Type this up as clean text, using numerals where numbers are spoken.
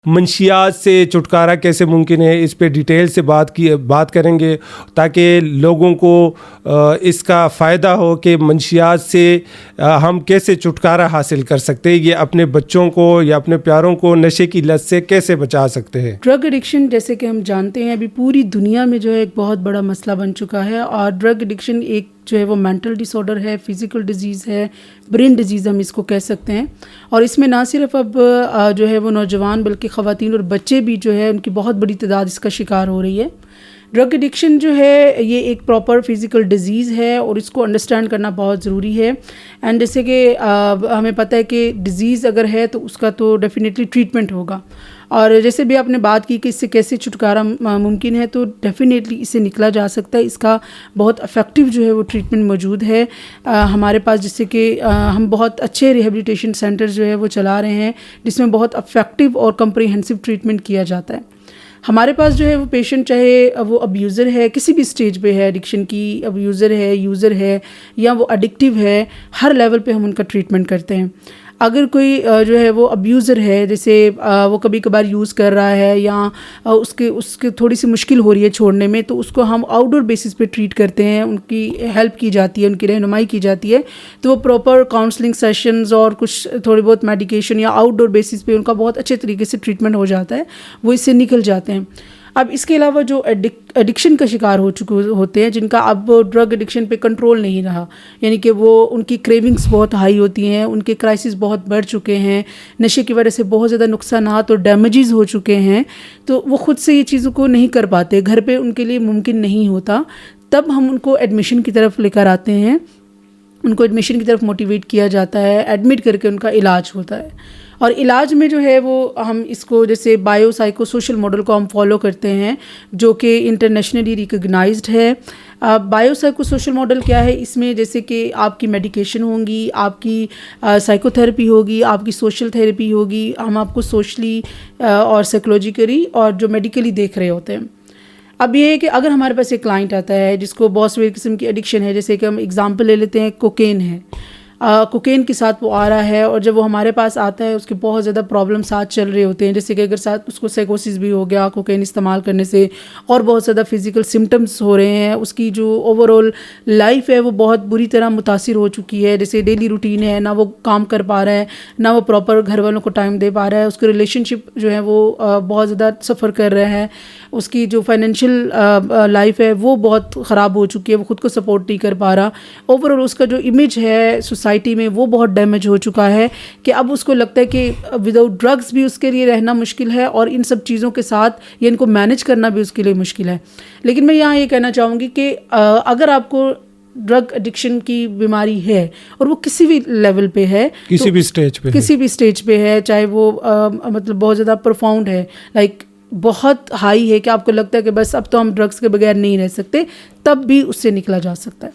मंशियात से छुटकारा कैसे मुमकिन है, इस पे डिटेल से बात करेंगे ताकि लोगों को इसका फ़ायदा हो कि मंशियात से हम कैसे छुटकारा हासिल कर सकते हैं, ये अपने बच्चों को या अपने प्यारों को नशे की लत से कैसे बचा सकते हैं। ड्रग एडिक्शन जैसे कि हम जानते हैं अभी पूरी दुनिया में जो है एक बहुत बड़ा मसला बन चुका है और ड्रग एडिक्शन एक जो है वो मेंटल डिसऑर्डर है, फिज़िकल डिजीज़ है, ब्रेन डिजीज़ हम इसको कह सकते हैं। और इसमें ना सिर्फ अब जो है वो नौजवान बल्कि ख़वातीन और बच्चे भी जो है उनकी बहुत बड़ी तादाद इसका शिकार हो रही है। ड्रग एडिक्शन जो है ये एक प्रॉपर फिज़िकल डिजीज़ है और इसको अंडरस्टैंड करना बहुत ज़रूरी है। एंड जैसे कि हमें पता है कि डिज़ीज़ अगर है तो उसका तो डेफिनेटली ट्रीटमेंट होगा और जैसे भी आपने बात की कि इससे कैसे छुटकारा मुमकिन है, तो डेफिनेटली इससे निकला जा सकता है। इसका बहुत इफ़ेक्टिव जो है वो ट्रीटमेंट मौजूद है हमारे पास, जिससे कि हम बहुत अच्छे रिहेबिलिटेशन सेंटर जो है वो चला रहे हैं जिसमें बहुत इफ़ेक्टिव और कम्प्रिहेंसिव ट्रीटमेंट किया जाता है। हमारे पास जो है वो पेशेंट चाहे वो अब्यूज़र है, किसी भी स्टेज पे है एडिक्शन की, अब्यूज़र है, यूज़र है या वो एडिक्टिव है, हर लेवल पे हम उनका ट्रीटमेंट करते हैं। अगर कोई जो है वो अब्यूज़र है, जैसे वो कभी कभार यूज़ कर रहा है या उसके थोड़ी सी मुश्किल हो रही है छोड़ने में, तो उसको हम आउटडोर बेसिस पे ट्रीट करते हैं, उनकी हेल्प की जाती है, उनकी रहनुमाई की जाती है। तो वो प्रॉपर काउंसलिंग सेशंस और कुछ थोड़ी बहुत मेडिकेशन या आउटडोर बेसिस पे उनका बहुत अच्छे तरीके से ट्रीटमेंट हो जाता है, वो इससे निकल जाते हैं। अब इसके अलावा जो एडिक्शन का शिकार हो चुके होते हैं, जिनका अब ड्रग एडिक्शन पे कंट्रोल नहीं रहा, यानी कि वो उनकी क्रेविंग्स बहुत हाई होती हैं, उनके क्राइसिस बहुत बढ़ चुके हैं, नशे की वजह से बहुत ज़्यादा नुकसानात और डैमेजेस हो चुके हैं, तो वो ख़ुद से ये चीज़ों को नहीं कर पाते, घर पे उनके लिए मुमकिन नहीं होता, तब हम उनको एडमिशन की तरफ लेकर आते हैं। उनको एडमिशन की तरफ मोटिवेट किया जाता है, एडमिट करके उनका इलाज होता है। और इलाज में जो है वो हम इसको जैसे बायो साइको सोशल मॉडल को हम फॉलो करते हैं जो कि इंटरनेशनली रिकग्नाइज्ड है। बायो साइको सोशल मॉडल क्या है, इसमें जैसे कि आपकी मेडिकेशन होंगी, आपकी साइकोथेरेपी होगी, आपकी सोशल थेरेपी होगी, हम आपको सोशली और साइकोलॉजिकली और जो मेडिकली देख रहे होते हैं। अब ये है कि अगर हमारे पास एक क्लाइंट आता है जिसको बहुत सारी किस्म की एडिक्शन है, जैसे कि हम एग्जांपल ले लेते हैं, कोकेन है, कोकेन के साथ वो आ रहा है और जब वो हमारे पास आता है उसके बहुत ज़्यादा प्रॉब्लम साथ चल रहे होते हैं, जैसे कि अगर साथ उसको साइकोसिस भी हो गया कोकेन इस्तेमाल करने से और बहुत ज़्यादा फिज़िकल सिम्टम्स हो रहे हैं, उसकी जो ओवरऑल लाइफ है वो बहुत बुरी तरह मुतासिर हो चुकी है, जैसे डेली रूटीन है, ना वो काम कर पा रहा है, ना वो प्रॉपर घर वालों को टाइम दे पा रहा है, उसके रिलेशनशिप जो है वो बहुत ज़्यादा सफ़र कर रहे हैं, उसकी जो फाइनेंशियल लाइफ है वो बहुत ख़राब हो चुकी है, वो ख़ुद को सपोर्ट नहीं कर पा रहा, ओवरऑल उसका जो इमेज है सोसाइटी में वो बहुत डैमेज हो चुका है कि अब उसको लगता है कि विदाउट ड्रग्स भी उसके लिए रहना मुश्किल है और इन सब चीज़ों के साथ ये इनको मैनेज करना भी उसके लिए मुश्किल है। लेकिन मैं यहाँ ये कहना चाहूँगी कि अगर आपको ड्रग एडिक्शन की बीमारी है और वो किसी भी लेवल पे है, किसी भी स्टेज पे है, चाहे वो मतलब बहुत ज़्यादा प्रोफाउंड है, लाइक बहुत हाई है कि आपको लगता है कि बस अब तो हम ड्रग्स के बगैर नहीं रह सकते, तब भी उससे निकला जा सकता है।